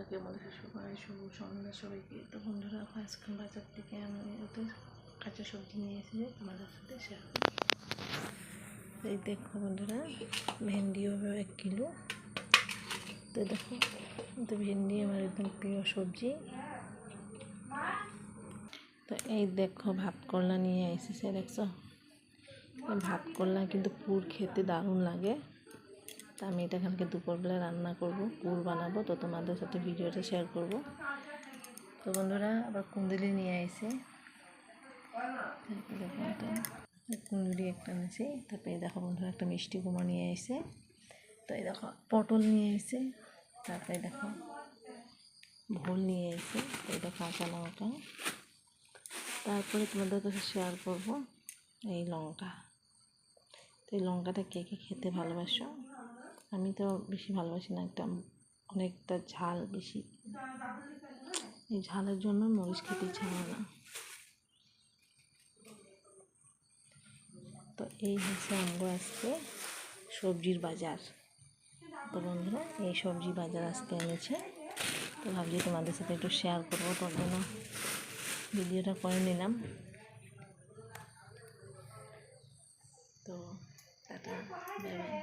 কেমন আছে সবাই, শুভ সন্ধ্যা সবাইকে। তো বন্ধুরা আজকে বাজার থেকে আমি ওদের কাঁচা সবজি নিয়ে এসেছি তোমাদের সাথে শেয়ার করি। এই দেখো বন্ধুরা, ভেন্ডি হবে 1 কিলো। তো দেখো, তো ভেন্ডি আমার একদম প্রিয় সবজি। তো এই দেখো ভাত করলা নিয়ে এসেছে, দেখছো ভাত করলা কিন্তু পুর খেতে দারুণ লাগে। তা আমি এটা কালকে দুপুরবেলা রান্না করব, পুর বানাবো, তো তোমাদের সাথে ভিডিওটা শেয়ার করব। তো বন্ধুরা আবার কুন্দুলি নিয়ে এসে, দেখো এটা কুন্দুলি একটা নিয়েছি। তারপরে দেখো বন্ধুরা একটা মিষ্টি কুমড়ো নিয়ে এসে, তো এই দেখো পটল নিয়ে এসে, তারপরে দেখো ভোল নিয়ে এসে, তো এটা কাঁচা লঙ্কা। তারপরে তোমাদের কাছে শেয়ার করব এই লঙ্কা। তো এই লঙ্কাটা কে কে খেতে ভালোবাসো? আমি তো বেশি ভালোবাসি না, অনেকটা ঝাল বেশি। এই ঝালের জন্য মরিচ খেতে ইচ্ছা হয় না। তো এই হচ্ছে আমরা আজকে সবজির বাজার। তো বন্ধুরা এই সবজি বাজার আজকে এনেছে, তো ভাবছি তোমাদের সাথে একটু শেয়ার করবো, তার জন্য ভিডিওটা করে নিলাম। তো টাটা, বাই বাই।